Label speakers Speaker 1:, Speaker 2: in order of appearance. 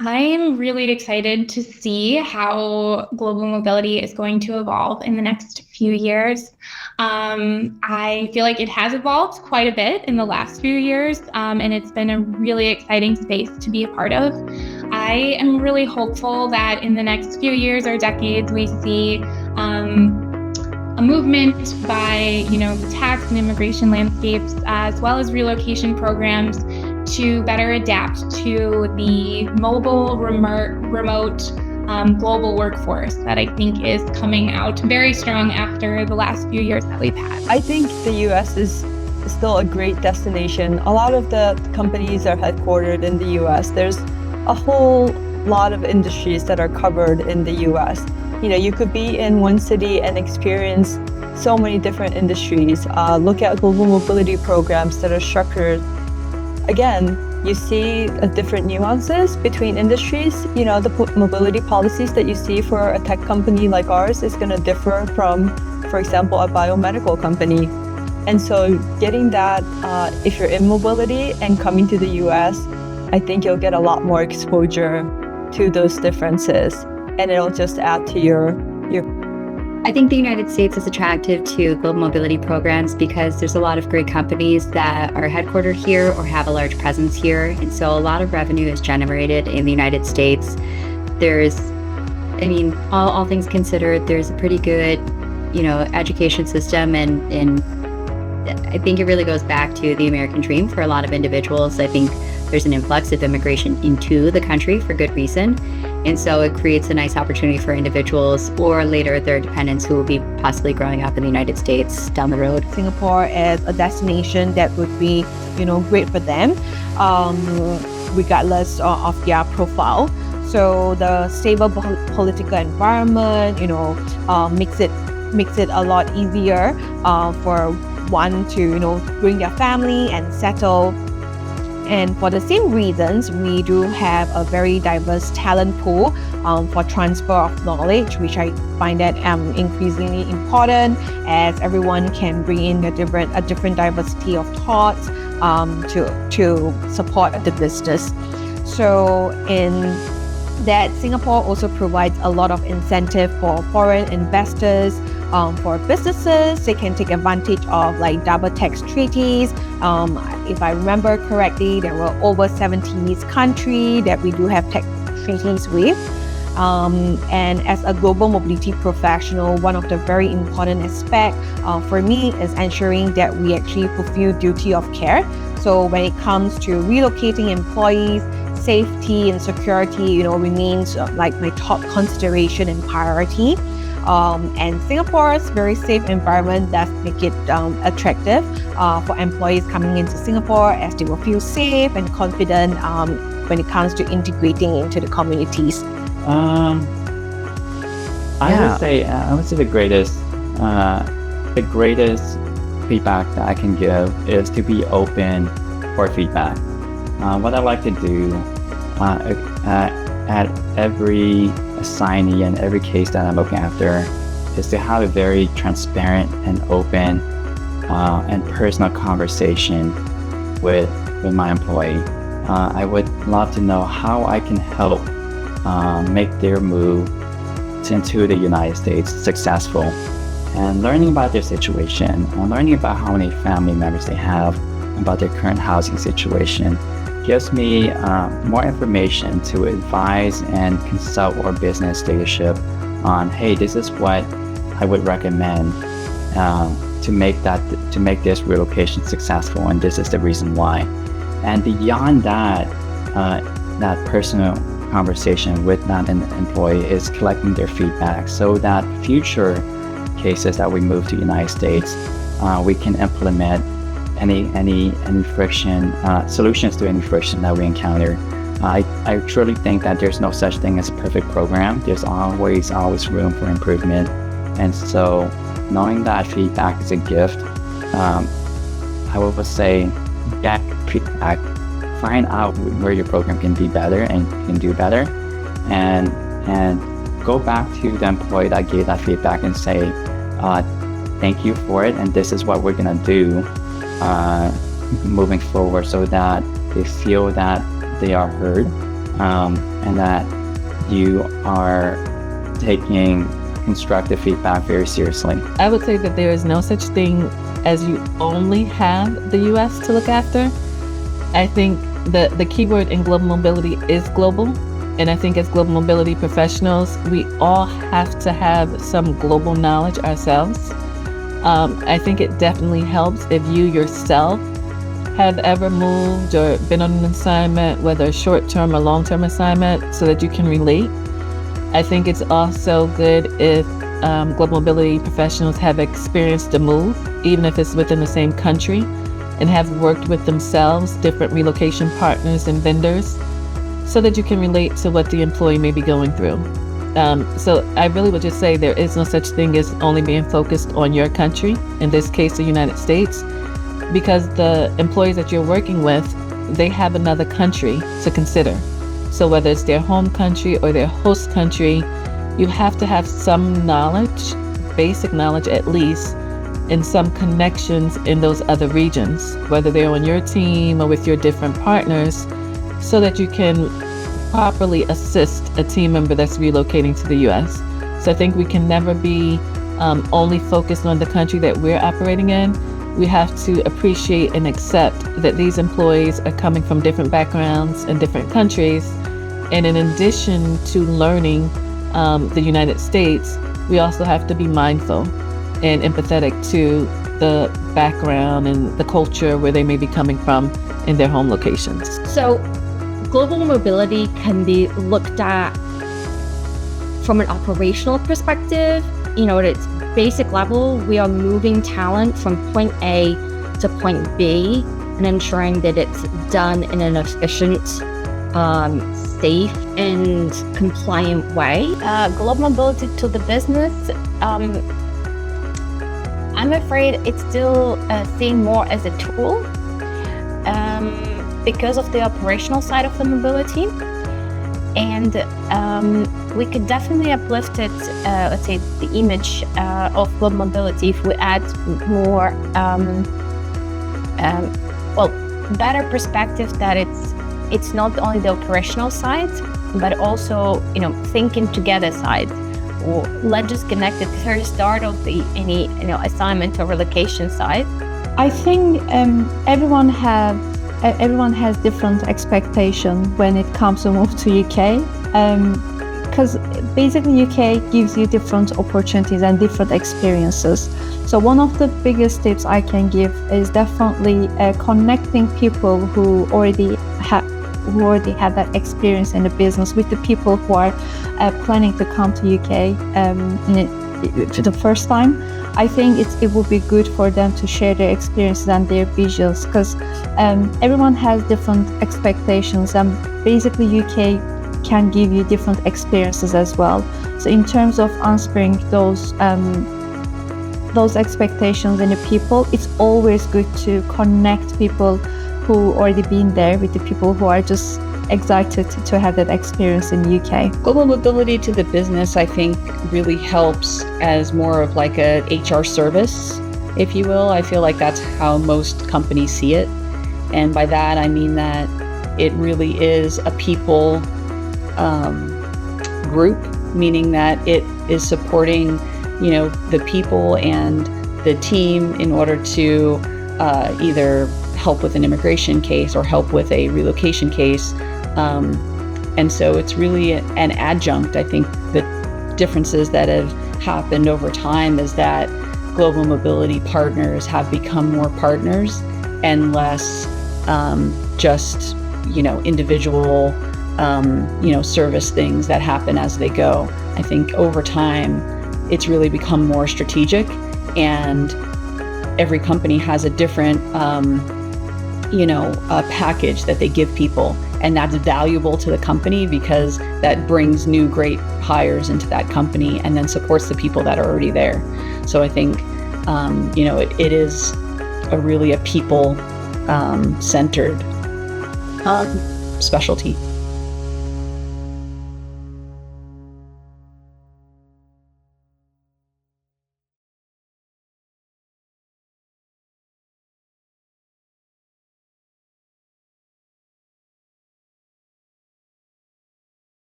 Speaker 1: I am really excited to see how global mobility is going to evolve in the next few years. I feel like it has evolved quite a bit in the last few years, and it's been a really exciting space to be a part of. I am really hopeful that in the next few years or decades, we see a movement by, the tax and immigration landscapes, as well as relocation programs to better adapt to the mobile, remote global workforce that I think is coming out very strong after the last few years that we've had.
Speaker 2: I think the US is still a great destination. A lot of the companies are headquartered in the US. There's a whole lot of industries that are covered in the US. You could be in one city and experience so many different industries. Look at global mobility programs that are structured. Again, you see different nuances between industries. The mobility policies that you see for a tech company like ours is going to differ from, for example, a biomedical company. And so getting that, if you're in mobility and coming to the US, I think you'll get a lot more exposure to those differences, and it'll just add to your.
Speaker 3: I think the United States is attractive to global mobility programs because there's a lot of great companies that are headquartered here or have a large presence here. And so a lot of revenue is generated in the United States. All things considered, there's a pretty good, education system. And I think it really goes back to the American dream for a lot of individuals. I think there's an influx of immigration into the country for good reason. And so it creates a nice opportunity for individuals or later their dependents who will be possibly growing up in the United States down the road.
Speaker 4: Singapore as a destination that would be, great for them, regardless of their profile. So the stable political environment, makes it a lot easier for one to, bring their family and settle. And for the same reasons, we do have a very diverse talent pool for transfer of knowledge, which I find that increasingly important, as everyone can bring in a different diversity of thoughts to support the business. So in that, Singapore also provides a lot of incentive for foreign investors. For businesses, they can take advantage of double tax treaties. If I remember correctly, there were over 70 countries that we do have tax treaties with. And as a global mobility professional, one of the very important aspects for me is ensuring that we actually fulfill duty of care. So when it comes to relocating employees, safety and security, remains my top consideration and priority. And Singapore's very safe environment does make it attractive for employees coming into Singapore, as they will feel safe and confident when it comes to integrating into the communities.
Speaker 5: I would say the greatest feedback that I can give is to be open for feedback. What I like to do at every assignee and every case that I'm looking after is to have a very transparent and open and personal conversation with my employee. I would love to know how I can help make their move into the United States successful, and learning about their situation, learning about how many family members they have, about their current housing situation, gives me more information to advise and consult our business leadership on, hey, this is what I would recommend to make this relocation successful, and this is the reason why. And beyond that, that personal conversation with that employee is collecting their feedback, so that future cases that we move to the United States, we can implement any friction, solutions to any friction that we encounter. I truly think that there's no such thing as a perfect program. There's always room for improvement. And so knowing that feedback is a gift, I would say get feedback, find out where your program can be better and can do better, and go back to the employee that gave that feedback and say, thank you for it, and this is what we're gonna do moving forward, so that they feel that they are heard and that you are taking constructive feedback very seriously.
Speaker 2: I would say that there is no such thing as you only have the US to look after. I think the key word in global mobility is global. And I think as global mobility professionals, we all have to have some global knowledge ourselves. I think it definitely helps if you yourself have ever moved or been on an assignment, whether a short-term or long-term assignment, so that you can relate. I think it's also good if global mobility professionals have experienced a move, even if it's within the same country, and have worked with themselves, different relocation partners and vendors, so that you can relate to what the employee may be going through. So I really would just say there is no such thing as only being focused on your country, in this case, the United States, because the employees that you're working with, they have another country to consider. So whether it's their home country or their host country, you have to have some knowledge, basic knowledge at least, and some connections in those other regions, whether they're on your team or with your different partners, so that you can properly assist a team member that's relocating to the US. So I think we can never be only focused on the country that we're operating in. We have to appreciate and accept that these employees are coming from different backgrounds and different countries. And in addition to learning the United States, we also have to be mindful and empathetic to the background and the culture where they may be coming from in their home locations.
Speaker 6: So global mobility can be looked at from an operational perspective. At its basic level, we are moving talent from point A to point B and ensuring that it's done in an efficient, safe, and compliant way.
Speaker 7: Global mobility to the business, I'm afraid it's still seen more as a tool because of the operational side of the mobility. And we could definitely uplift it, let's say, the image of global mobility if we add more, better perspective that it's not only the operational side, but also, thinking together side. Or let's just connect at the very start of any assignment or relocation side.
Speaker 8: I think everyone has different expectation when it comes to move to UK, because basically UK gives you different opportunities and different experiences. So one of the biggest tips I can give is definitely connecting people who already have that experience in the business with the people who are planning to come to UK for the first time. I think it would be good for them to share their experiences and their visuals, because everyone has different expectations, and basically UK can give you different experiences as well. So in terms of answering those expectations in the people, it's always good to connect people who already been there with the people who are just excited to have that experience in UK.
Speaker 9: Global mobility to the business, I think, really helps as more of like a HR service, if you will. I feel like that's how most companies see it. And by that, I mean that it really is a people group, meaning that it is supporting, the people and the team in order to either help with an immigration case or help with a relocation case. And so it's really an adjunct. I think the differences that have happened over time is that global mobility partners have become more partners and less just, individual, service things that happen as they go. I think over time, it's really become more strategic, and every company has a different a package that they give people, and that's valuable to the company because that brings new great hires into that company and then supports the people that are already there. So I think it is a people centered specialty.